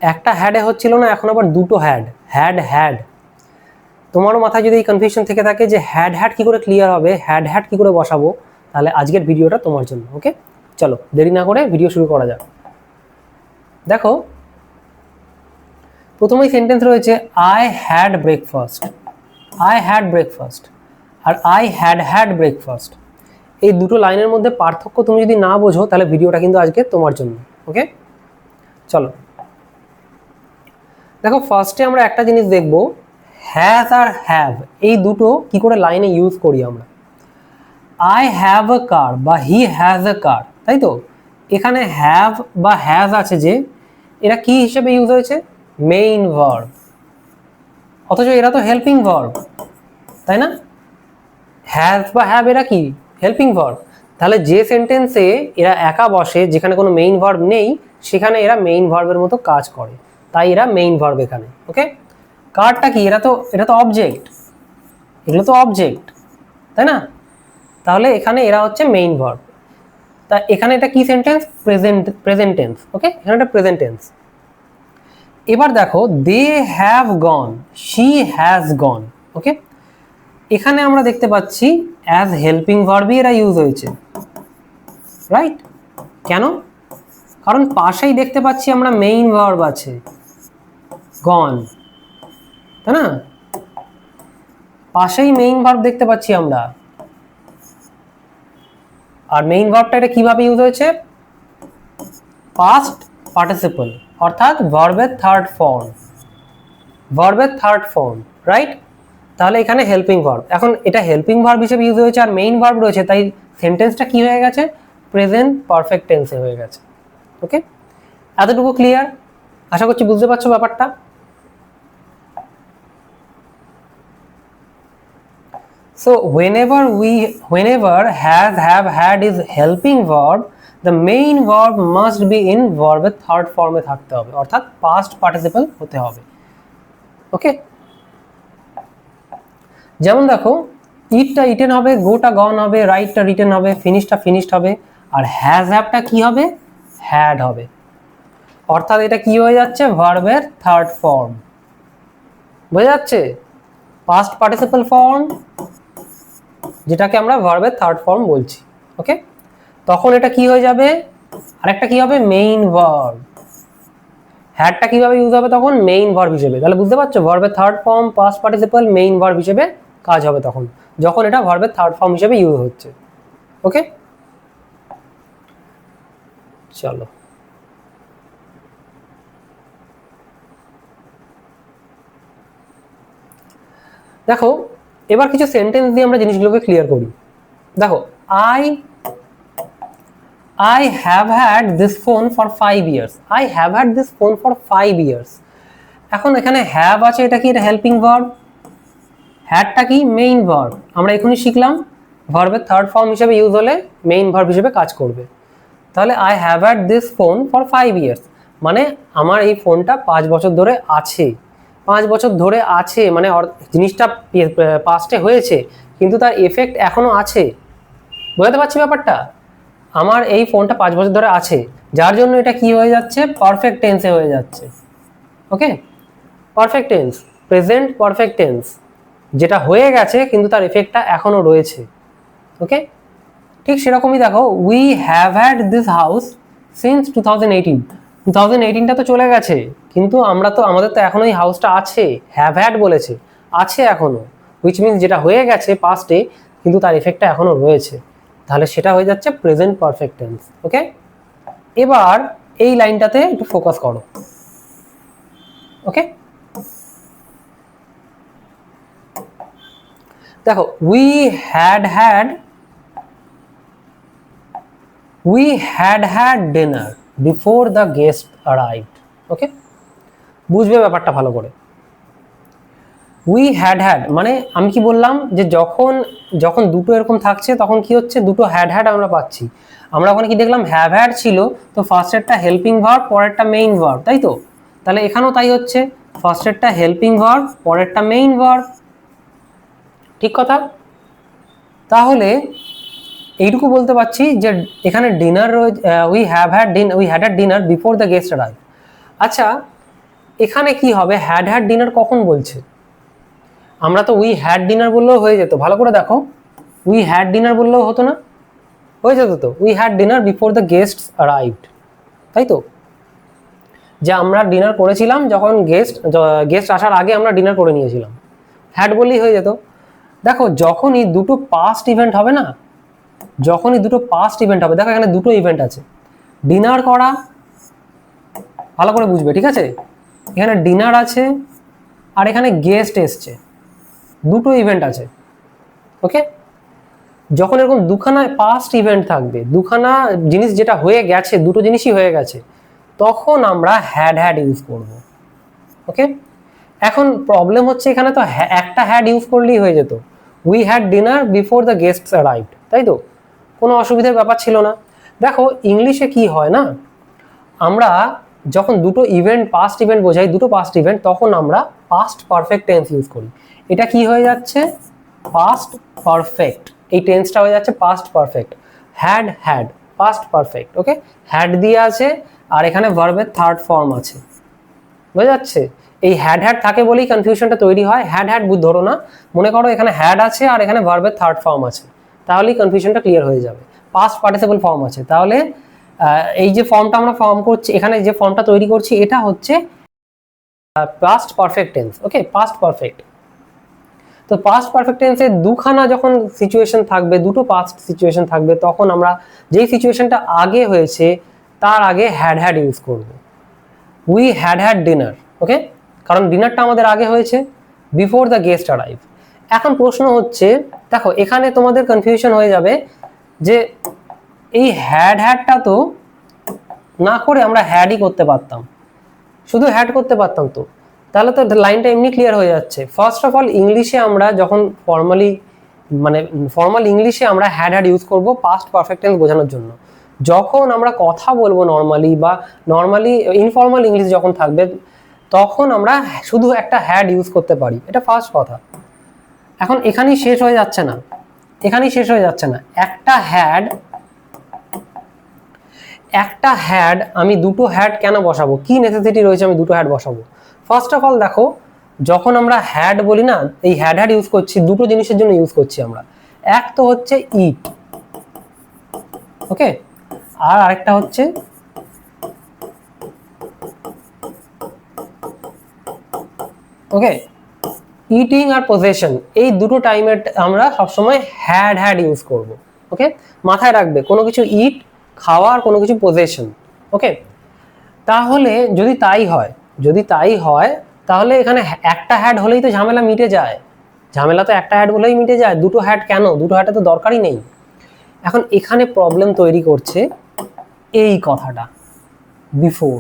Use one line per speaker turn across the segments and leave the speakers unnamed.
একটা হ্যাডে হচ্ছিল না, এখন আবার দুটো হ্যাড, হ্যাড হ্যাড। তোমারও মাথায় যদি এই কনফিউশন থেকে থাকে যে হ্যাড হ্যাড কি করে ক্লিয়ার হবে, হ্যাড হ্যাড কি করে বসাবো, তাহলে আজকের ভিডিওটা তোমার জন্য। ওকে, চলো দেরি না করে ভিডিও শুরু করা যাক। দেখো, প্রথমেই সেন্টেন্স রয়েছে I had breakfast, I had breakfast আর আই হ্যাড হ্যাড ব্রেকফাস্ট। এই দুটো লাইনের মধ্যে পার্থক্য তুমি যদি না বোঝো তাহলে ভিডিওটা কিন্তু আজকে তোমার জন্য। ওকে, চলো দেখো, ফার্স্টে আমরা একটা জিনিস দেখব, হ্যাজ আর হ্যাভ এই দুটো কি করে লাইনে ইউজ করি আমরা। আই হ্যাভ আ কার বা হি হ্যাজ আ কার, তাই তো? এখানে হ্যাভ বা হ্যাজ আছে যে, এরা কি হিসেবে ইউজ হয়েছে? Main verb. অথচ এরা তো হেল্পিং ভার্ব, তাই না? হ্যাজ বা হ্যাভ এরা কি হেল্পিং ভার্ব। তাহলে যে সেন্টেন্সে এরা একা বসে, যেখানে কোনো মেইন ভার্ব নেই, সেখানে এরা মেইন ভার্বের মতো কাজ করে, তাই এরা মেইন ভার্ব এখানে। ওকে, কারটা কি? এটা তো অবজেক্ট, এগুলো তো অবজেক্ট, তাই না? তাহলে এখানে এরা হচ্ছে মেইন ভার্ব। তা এখানে এটা কি সেন্টেন্স? Present tense. ওকে, এখানে এটা প্রেজেন্ট টেন্স। এবার দেখো, they have gone, she has gone. Okay, এখানে আমরা দেখতে পাচ্ছি অ্যাজ হেল্পিং ভার্বই এরা ইউজ হয়েছে, রাইট? কেন? কারণ পাশেই দেখতে পাচ্ছি আমরা মেইন ভার্ব আছে গন, তাই না? পাশেই মেইন ভার্ব দেখতে পাচ্ছি আমরা। আর মেইন ভার্বটা এটা কিভাবে ইউজ হয়েছে? পাস্ট পার্টিসিপল, অর্থাৎ ভার্বের থার্ড ফর্ম, ভার্বের থার্ড ফর্ম, রাইট? তাহলে এখানে হেল্পিং ভার্ব, এখন এটা হেল্পিং ভার্ব হিসেবে ইউজ হয়েছে আর মেইন ভার্ব রয়েছে, তাই সেন্টেন্সটা কি হয়ে গেছে? প্রেজেন্ট পারফেক্ট টেন্সে হয়ে গেছে। ওকে, এতটুকু ক্লিয়ার? আশা করছি বুঝতে পারছো ব্যাপারটা। So whenever has, have, had is helping verb, the main verb must be in verb এর থার্ড ফর্মে থাকতে হবে, অর্থাৎ পাস্ট পার্টিসিপল হতে হবে। ওকে, যেমন দেখো, ইটটা ইটেন হবে, গোটা গন হবে, রাইটটা রিটেন হবে, ফিনিশটা ফিনিশড হবে, আর হ্যাজ হ্যাভটা কি হবে? হ্যাড হবে। অর্থাৎ এটা কি হয়ে যাচ্ছে? ভার্বের থার্ড ফর্ম। বোঝা যাচ্ছে? পাস্ট পার্টিসিপল ফর্ম, যেটাকে আমরা ভার্বের থার্ড ফর্ম বলছি। ওকে, তখন এটা কি হয়ে যাবে? আরেকটা কি হবে? Main verb. হ্যাডটা কিভাবে ইউজ হবে তখন? মেইন ভার্ব হিসেবে। তাহলে বুঝতে পারছো, ভার্বের third form past participle main verb হিসেবে কাজ হবে তখন, যখন এটা ভার্বের থার্ড ফর্ম হিসেবে ইউজ হচ্ছে। ওকে, চলো দেখো, এবার কিছু সেন্টেন্স দিয়ে আমরা জিনিসগুলোকে ক্লিয়ার করি। দেখো, I have had this phone for 5 years. I have had this phone for 5 years. এখন এখানে হ্যাভ আছে, এটা কি? এটা হেল্পিং ভার্ব। হ্যাডটা কি? Main verb. আমরা এখনই শিখলাম ভার্বের থার্ড ফর্ম হিসেবে ইউজ হলে মেইন ভার্ব হিসেবে কাজ করবে। তাহলে I have had this phone for 5 years, মানে আমার এই ফোনটা 5 বছর ধরে আছে। 5 বছর ধরে আছে মানে জিনিসটা পাস্টে হয়েছে, কিন্তু তার এফেক্ট এখনো আছে। বুঝতে পারছি ব্যাপারটা? আমার এই ফোনটা 5 বছর ধরে আছে, যার জন্য এটা কি হয়ে যাচ্ছে? পারফেক্ট টেন্সে হয়ে যাচ্ছে। Okay, perfect tense, present perfect tense, যেটা হয়ে গেছে কিন্তু তার এফেক্টটা এখনো রয়েছে। ওকে, ঠিক সেরকমই দেখো, we have had this house since 2018। 2018টা তো চলে গেছে, কিন্তু আমাদের তো এখনো এই হাউসটা আছে। হ্যাভ হ্যাড বলেছে, আছে এখনো, হুইচ মিনস যেটা হয়ে গেছে পাস্টে, কিন্তু তার এফেক্টটা এখনো রয়েছে। তাহলে সেটা হয়ে যাচ্ছে প্রেজেন্ট পারফেক্ট টেন্স। ওকে, এবার এই লাইনটাতে একটু ফোকাস করো। ওকে, দেখো, we had dinner before the guest arrived. ওকে, বুঝবে ব্যাপারটা ভালো করে। we had মানে আমি কি বললাম যে যখন দুটো এরকম থাকছে তখন কি হচ্ছে? দুটো had আমরা পাচ্ছি। আমরা ওখানে কি দেখলাম? হ্যাভ হ্যাড ছিল, তো ফার্স্টেরটা হেল্পিং ভার্ব, পরেরটা মেইন ভার্ব, তাই তো? তাহলে এখানেও তাই হচ্ছে, ফার্স্টেরটা হেল্পিং ভার্ব, পরেরটা মেইন ভার্ব। ঠিক কথা? তাহলে এইটুকু বলতে পারছি যে এখানে dinner, we had dinner before the guest arrive. আচ্ছা, এখানে কি হবে, হ্যাড হ্যাড ডিনার কখন বলছে? আমরা তো উই হ্যাড ডিনার বললেও হয়ে যেত, ভালো করে দেখো, উই হ্যাড ডিনার বললেও হতো না, হয়ে যেত তো, we had dinner before the guests arrived, তাই তো, যে আমরা ডিনার করেছিলাম যখন গেস্ট আসার আগে আমরা ডিনার করে নিয়েছিলাম, হ্যাড বললেই হয়ে যেত। দেখো যখনই দুটো পাস্ট ইভেন্ট হবে না, যখনই দুটো পাস্ট ইভেন্ট হবে, দেখো এখানে দুটো ইভেন্ট আছে, ডিনার করা, ভালো করে বুঝবে, ঠিক আছে, এখানে ডিনার আছে আর এখানে গেস্ট এসছে, দুটো ইভেন্ট আছে, ওকে। যখন এরকম দুখানা পাস্ট ইভেন্ট থাকবে, দুখানা জিনিস যেটা হয়ে গেছে, দুটো জিনিসই হয়ে গেছে, তখন আমরা হ্যাড হ্যাড ইউজ করব, ওকে। এখন প্রবলেম হচ্ছে এখানে তো একটা হ্যাড ইউজ করলেই হয়ে যেত, we had dinner before the guests arrived, তাই তো, কোনো অসুবিধার ব্যাপার ছিল না। দেখো ইংলিশে কি হয় না, আমরা যখন দুটো ইভেন্ট পাস্ট ইভেন্ট বোঝাই, দুটো পাস্ট ইভেন্ট, তখন আমরা পাস্ট পারফেক্ট টেন্স ইউজ করি। এটা কি হয়ে যাচ্ছে, পাস্ট পারফেক্ট, এই টেন্সটা হয়ে যাচ্ছে past perfect, had had passed perfect, okay. Had দিয়ে আছে আর এখানে ভার্বের থার্ড ফর্ম আছে, বোঝা যাচ্ছে। এই হ্যাড হ্যাড থাকে বলেই কনফিউশনটা তৈরি হয়, হ্যাড হ্যাড ধরো না, মনে করো এখানে হ্যাড আছে আর এখানে ভার্বের থার্ড ফর্ম আছে, তাহলেই কনফিউশনটা ক্লিয়ার হয়ে যাবে। পাস্ট পার্টিসিপল ফর্ম আছে, তাহলে এই যে ফর্মটা আমরা ফর্ম করছি, এখানে যে ফর্মটা তৈরি করছি, এটা হচ্ছে পাস্ট পারফেক্ট টেন্স, ওকে, পাস্ট পারফেক্ট। তো পাস্ট পারফেক্ট টেন্সে দুখানা যখন সিচুয়েশন থাকবে, দুটো পাস্ট সিচুয়েশন থাকবে, তখন আমরা যেই সিচুয়েশনটা আগে হয়েছে তার আগে হ্যাড হ্যাড ইউজ করব, উই হ্যাড হ্যাড ডিনার, ওকে, কারণ ডিনারটা আমাদের আগে হয়েছে, বিফোর দ্য গেস্ট অ্যারাইভ। এখন প্রশ্ন হচ্ছে, দেখো এখানে তোমাদের কনফিউশন হয়ে যাবে যে এই হ্যাড হ্যাডটা তো না করে আমরা হ্যাডই করতে পারতাম, শুধু হ্যাড করতে পারতাম তো, তাহলে তো লাইনটা এমনি ক্লিয়ার হয়ে যাচ্ছে। ফার্স্ট অফ অল ইংলিশে আমরা যখন ফর্মাল ইংলিশে আমরা হ্যাড হ্যাড ইউজ করব পাস্ট পারফেক্ট টেন্স বোঝানোর জন্য। যখন আমরা কথা বলবো নর্মালি বা নর্মালি ইনফর্মাল ইংলিশ যখন থাকবে, তখন আমরা শুধু একটা হ্যাড ইউজ করতে পারি, এটা ফার্স্ট কথা। এখন এখানেই শেষ হয়ে যাচ্ছে না, এখানেই শেষ হয়ে যাচ্ছে না, একটা হ্যাড আমি দুটো হ্যাড কেন বসাবো, কি নেসেসিটি রয়েছে আমি দুটো হ্যাড বসাবো? ফার্স্ট অফ অল দেখো, যখন আমরা হ্যাড বলি না, এই হ্যাড হ্যাড ইউজ করছি দুটো জিনিসের জন্য ইউজ করছি আমরা, এক তো হচ্ছে ইট, ওকে, আর আরেকটা হচ্ছে ওকে, ইটিং আর পজেশন, এই দুটো টাইমে আমরা সবসময় হ্যাড হ্যাড ইউজ করব, ওকে। মাথায় রাখবে, কোনো কিছু ইট খাওয়া আর কোনো কিছু পজেশন, ওকে। তাহলে যদি তাই হয় তাহলে এখানে একটা হ্যাড হলেই তো ঝামেলা মিটে যায়, ঝামেলা তো একটা হ্যাড হলেই মিটে যায়, দুটো হ্যাড কেন, দুটো হ্যাডে তো দরকারই নেই। এখন এখানে প্রবলেম তৈরি করছে এই কথাটা, বিফোর।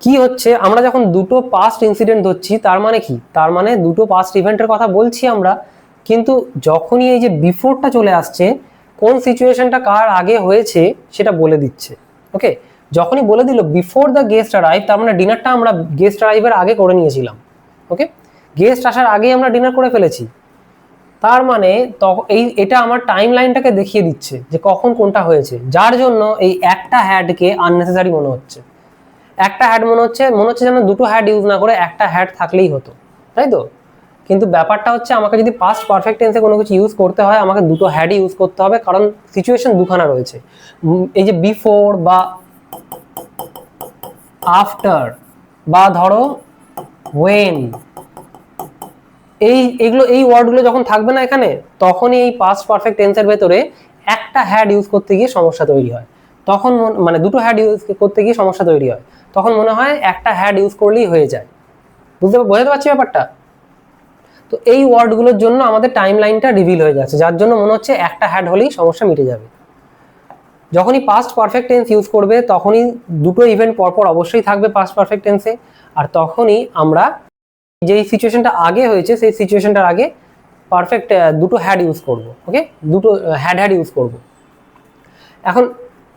কি হচ্ছে, আমরা যখন দুটো পাস্ট ইনসিডেন্ট ধরছি, তার মানে কি, তার মানে দুটো পাস্ট ইভেন্টের কথা বলছি আমরা, কিন্তু যখনই এই যে বিফোরটা চলে আসছে, কোন সিচুয়েশনটা কার আগে হয়েছে সেটা বলে দিচ্ছে, ওকে। যখনই বলে দিল বিফোর দ্য গেস্ট অ্যারাইভ, তার মানে ডিনারটা আমরা গেস্ট অ্যারাইভের আগে করে নিয়েছিলাম, ওকে, গেস্ট আসার আগেই আমরা ডিনার করে ফেলেছি, তার মানে এটা আমার টাইম লাইনটাকে দেখিয়ে দিচ্ছে যে কখন কোনটা হয়েছে, যার জন্য এই একটা হ্যাডকে আননেসেসারি মনে হচ্ছে, একটা হ্যাড মনে হচ্ছে যেন দুটো হ্যাড ইউজ না করে একটা হ্যাড থাকলেই হতো, তাই তো। কিন্তু ব্যাপারটা হচ্ছে, আমাকে যদি পাস্ট পারফেক্ট টেন্সে কোনো কিছু ইউজ করতে হয়, আমাকে দুটো হ্যাডই ইউজ করতে হবে, কারণ সিচুয়েশন দুখানা রয়েছে, এই যে বিফোর বা আফটার বা ধরো ওয়েন, এই ওয়ার্ডগুলো যখন থাকবে না এখানে, তখনই এই পাস্ট পারফেক্ট টেন্সের ভেতরে একটা হ্যাড ইউজ করতে গিয়ে সমস্যা তৈরি হয়, তখন মানে দুটো হ্যাড ইউজ করতে গিয়ে সমস্যা তৈরি হয়, তখন মনে হয় একটা হ্যাড ইউজ করলেই হয়ে যায়, বোঝাতে পারছি ব্যাপারটা? তো এই ওয়ার্ডগুলোর জন্য আমাদের টাইম লাইনটা রিভিল হয়ে যাচ্ছে, যার জন্য মনে হচ্ছে একটা হ্যাড হলেই সমস্যা মিটে যাবে। যখনই পাস্ট পারফেক্ট টেন্স ইউজ করবে, তখনই দুটো ইভেন্ট পরপর অবশ্যই থাকবে পাস্ট পারফেক্ট টেন্সে, আর তখনই আমরা যেই সিচুয়েশনটা আগে হয়েছে সেই সিচুয়েশনটার আগে পারফেক্ট দুটো হ্যাড ইউজ করব, ওকে, দুটো হ্যাড ইউজ করব। এখন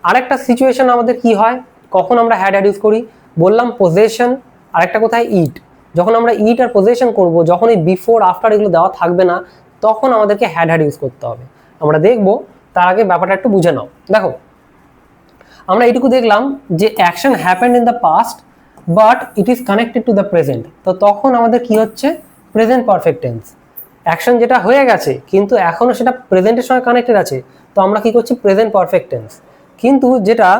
আরেকটা সিচুয়েশন আমাদের কি হয়, কখন আমরা হ্যাড ইউজ করি, বললাম পজেশন, আরেকটা কোথায় ইট। যখন আমরা ইট আর পজেশন করব, যখন এই বিফোর আফটার এগুলো দেওয়া থাকবে না, তখন আমাদেরকে হ্যাড ইউজ করতে হবে, আমরা দেখব। তার আগে ব্যাপারটা একটু বুঝে নাও। দেখো আমরা এইটুকু দেখলাম যে action happened in the past but it is connected to the present, তো তখন আমাদের কি হচ্ছে, প্রেজেন্ট পারফেক্ট টেন্স। অ্যাকশন যেটা হয়ে গেছে কিন্তু এখনো সেটা প্রেজেন্টের সঙ্গে কানেক্টেড আছে, তো আমরা কি করছি, প্রেজেন্ট পারফেক্ট টেন্স। কিন্তু যেটা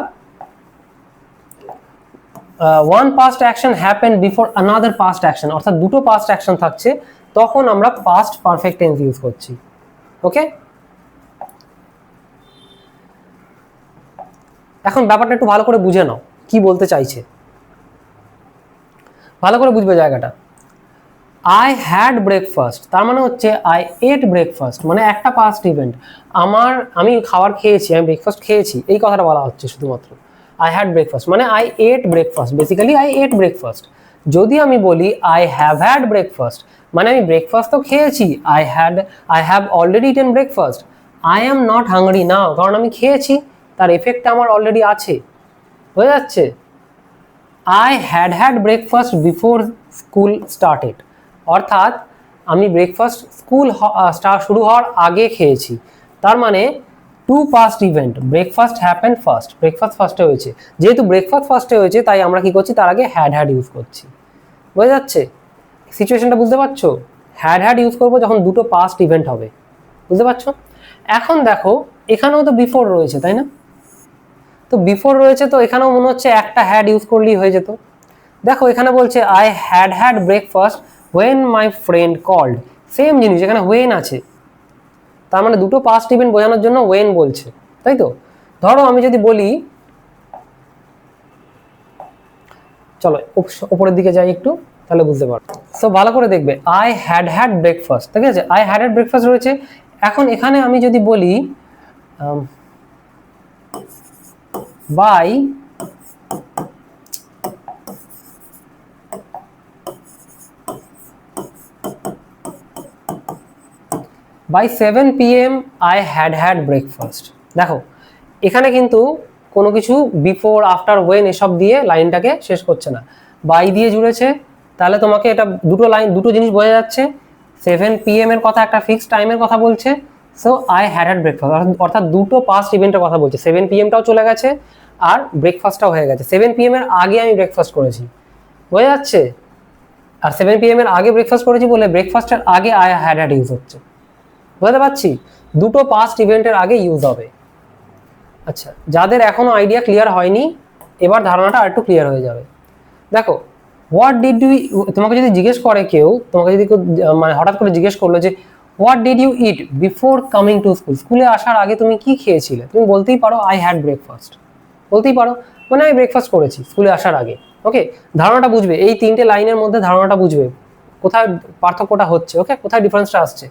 one past action happen before another past action, অর্থাৎ দুটো পাস্ট অ্যাকশন থাকছে, তখন আমরা পাস্ট পারফেক্ট টেন্স ইউজ করছি। ওকে, এখন ব্যাপারটা একটু ভালো করে বুঝে নাও কি বলতে চাইছে, ভালো করে বুঝবে জায়গাটা। আই হ্যাড ব্রেকফাস্ট, তার মানে হচ্ছে আই এট ব্রেকফাস্ট, মানে একটা পাস্ট ইভেন্ট। আমি খাবার খেয়েছি, আমি ব্রেকফাস্ট খেয়েছি, এই কথাটা বলা হচ্ছে শুধুমাত্র। আই হ্যাড ব্রেকফাস্ট মানে I ate breakfast, basically I ate breakfast. যদি আমি বলি আই হ্যাভ হ্যাড ব্রেকফাস্ট, মানে আমি ব্রেকফাস্ট তো খেয়েছি, I have already eaten breakfast. I am not hungry now, কারণ আমি খেয়েছি, তার এফেক্টটা আমার অলরেডি আছে, হয়ে যাচ্ছে। I had breakfast before school started, অর্থাৎ আমি ব্রেকফাস্ট স্কুল শুরু হওয়ার আগে খেয়েছি, তার মানে two past event, breakfast happen first, breakfast ফার্স্টে হয়েছে, যেহেতু ব্রেকফাস্ট ফার্স্টে হয়েছে তাই আমরা কি করছি, তার আগে হ্যাড ইউজ করছি। বোঝা যাচ্ছে সিচুয়েশনটা, বুঝতে পারছো? হ্যাড ইউজ করবো যখন দুটো পাস্ট ইভেন্ট হবে, বুঝতে পারছো? এখন দেখো এখানেও তো বিফোর রয়েছে, তাই না? তো বিফোর রয়েছে, তো এখানেও মনে হচ্ছে একটা হ্যাড ইউজ করলেই হয়ে যেত। দেখো এখানে বলছে I had breakfast when my friend called, same জিনিস, এখানে ওয়েন আছে, তার মানে দুটো পাস্ট ইভেন্ট বোঝানোর জন্য ওয়েন বলছে, তাই তো? ধরো আমি যদি বলি, চলো উপরের দিকে যাই একটু, তাহলে বুঝতে পারো। সো ভালো করে দেখবে, আই হ্যাড ব্রেকফাস্ট, ঠিক আছে, আই হ্যাড ব্রেকফাস্ট রয়েছে। এখন এখানে আমি যদি বলি bye bye 7 PM I had breakfast. দেখো এখানে কিন্তু কোনো কিছু বিফোর, আফটার, ওয়েন এসব দিয়ে লাইনটাকে শেষ করছে না, বাই দিয়ে জুড়েছে, তাহলে তোমাকে এটা দুটো জিনিস বোঝা যাচ্ছে। 7 PM এর কথা, একটা ফিক্সড টাইমের কথা বলছে, সো আই হ্যাড ব্রেকফাস্ট, অর্থাৎ দুটো পাস্ট ইভেন্টের কথা বলছে। 7 PM-টাও চলে গেছে আর ব্রেকফাস্টটাও হয়ে গেছে। 7 PM এর আগে আমি ব্রেকফাস্ট করেছি, বোঝা যাচ্ছে? আর 7 PM এর আগে ব্রেকফাস্ট করেছি বলে ব্রেকফাস্টের আগে আই হ্যাড ইউজ হচ্ছে, বুঝতে পারছি? দুটো পাস্ট ইভেন্টের আগে ইউজ হবে। আচ্ছা, যাদের এখনো আইডিয়া ক্লিয়ার হয়নি, এবার ধারণাটা আরেকটু ক্লিয়ার হয়ে যাবে। দেখো হোয়াট ডিড ইউ, তোমাকে যদি জিজ্ঞেস করে কেউ, তোমাকে যদি মানে হঠাৎ করে জিজ্ঞেস করলো যে what did you eat before coming to school, স্কুলে আসার আগে তুমি কি খেয়েছিলে, তুমি বলতেই পারো আই হ্যাড ব্রেকফাস্ট, বলতেই পারো, মানে আমি ব্রেকফাস্ট করেছি স্কুলে আসার আগে। ওকে, ধারণাটা বুঝবে, এই তিনটে লাইনের মধ্যে ধারণাটা বুঝবে কোথায় পার্থক্যটা হচ্ছে, ওকে, কোথায় ডিফারেন্সটা আসছে।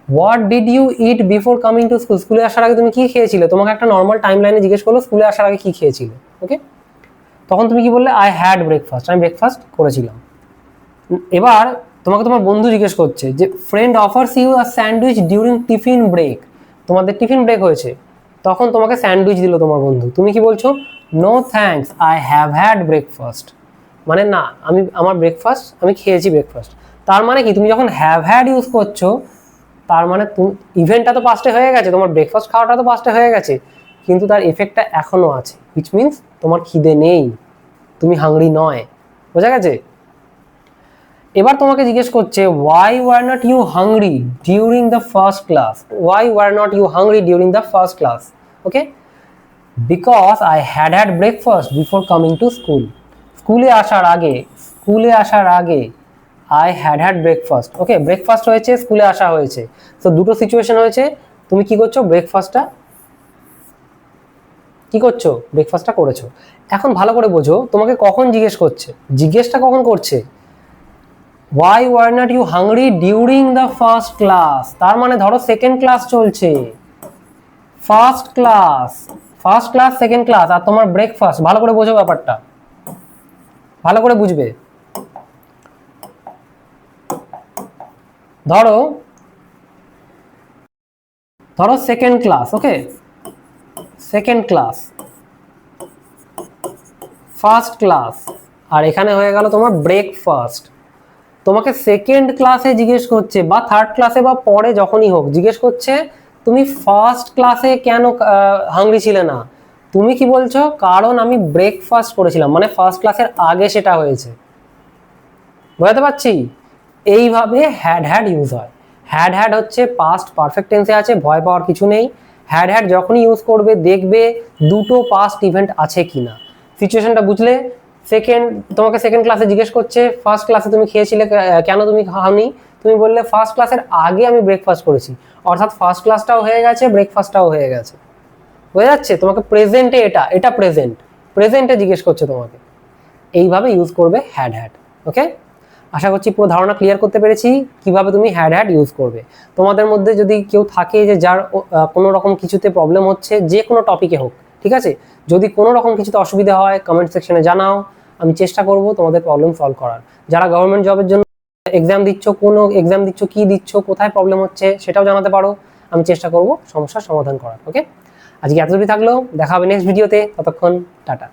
What did you eat before coming to school, স্কুলে আসার আগে তুমি কি খেয়েছিলে, তোমাকে একটা নর্মাল টাইম লাইনে জিজ্ঞেস করলো স্কুলে আসার আগে কি খেয়েছিলে, ওকে, তখন তুমি কি বললে, আই হ্যাড ব্রেকফাস্ট, আমি ব্রেকফাস্ট করেছিলাম। এবার তোমাকে তোমার বন্ধু জিজ্ঞেস করছে যে friend offers you a sandwich during tiffin break, তোমাদের টিফিন ব্রেক হয়েছে, তখন তোমাকে স্যান্ডউইচ দিল তোমার বন্ধু, তুমি কি বলছো, no thanks I have had breakfast, মানে না, আমার ব্রেকফাস্ট, আমি খেয়েছি ব্রেকফাস্ট। তার মানে কি, তুমি যখন হ্যাভ হ্যাড ইউজ করছো, তার মানে ইভেন্টটা তো পাস্টে হয়ে গেছে, তোমার ব্রেকফাস্ট খাওয়াটা তো পাস্টে হয়ে গেছে, কিন্তু তার এফেক্টটা এখনো আছে, হুইচ মিনস তোমার খিদে নেই, তুমি হাংরি নয়, বোঝা গেছে? এবার তোমাকে জিজ্ঞেস করছে why were not you hungry during the first class, why were not you hungry during the first class, okay, because I had breakfast before coming to school, স্কুলে আসার আগে I had breakfast, okay, breakfast হয়েছে, স্কুলে আসা হয়েছে, তো দুটো situation হয়েছে, তুমি কি করছো, ব্রেকফাস্টটা করেছো। এখন ভালো করে বোঝো, তোমাকে কখন জিজ্ঞেস করছে, জিজ্ঞেসটা কখন করছে, why were not you hungry during the first class, তার মানে ধরো সেকেন্ড ক্লাস চলছে, ফার্স্ট ক্লাস সেকেন্ড ক্লাস, আর তোমার ব্রেকফাস্ট, ভালো করে বোঝো ব্যাপারটা, ভালো করে বুঝবে। ধরো সেকেন্ড ক্লাস, ওকে, সেকেন্ড ক্লাস, ফার্স্ট ক্লাস, আর এখানে হয়ে গেল তোমার ব্রেকফাস্ট। তোমাকে সেকেন্ড ক্লাসে জিজ্ঞেস করছে বা থার্ড ক্লাসে বা পরে যখনই হোক জিজ্ঞেস করছে তুমি ফার্স্ট ক্লাসে কেন হাংরি ছিলে না, তুমি কি বলছো? কারণ আমি ব্রেকফাস্ট করেছিলাম, মানে ফার্স্ট ক্লাসের আগে সেটা হয়েছে। বুঝতে পারছি? এইভাবে হ্যাড ইউজ হয়। হ্যাড হচ্ছে পাস্ট পারফেক্ট টেন্সে আছে, ভয় পাওয়ার কিছু নেই। হ্যাড যখনই ইউজ করবে দেখবে দুটো পাস্ট ইভেন্ট আছে কিনা। সিচুয়েশনটা বুঝলে? তোমাকে সেকেন্ড ক্লাসে জিজ্ঞেস করছে ফার্স্ট ক্লাসে তুমি খেয়েছিলে, কেন তুমি খাওনি? তুমি বললে ফার্স্ট ক্লাসের আগে আমি ব্রেকফাস্ট করেছি, অর্থাৎ ফার্স্ট ক্লাসটাও হয়ে গেছে, ব্রেকফাস্টটাও হয়ে গেছে। বোঝা যাচ্ছে? তোমাকে প্রেজেন্টে এটা প্রেজেন্টে জিজ্ঞেস করছে তোমাকে। এইভাবে ইউজ করবে হ্যাড। ওকে, আশা করছি পুরো ধারণা ক্লিয়ার করতে পেরেছি কিভাবে তুমি হ্যাড ইউজ করবে। তোমাদের মধ্যে যদি কেউ থাকে যে যার কোনো রকম কিছুতে প্রবলেম হচ্ছে, যে কোনো টপিকে হোক, ঠিক আছে, যদি কোনো রকম কিছুতে অসুবিধা হয় কমেন্ট সেকশনে জানাও, আমি চেষ্টা করব তোমাদের প্রবলেম সলভ করার। যারা গভর্নমেন্ট জবের জন্য এক্সাম দিচ্ছ, কোনো এক্সাম দিচ্ছ, কি দিচ্ছ, কোথায় প্রবলেম হচ্ছে সেটাও জানাতে পারো, আমি চেষ্টা করব সমস্যার সমাধান করার। ওকে, আজকে এতটুকুই থাকলো, দেখা হবে নেক্সট ভিডিওতে, ততক্ষণ টাটা।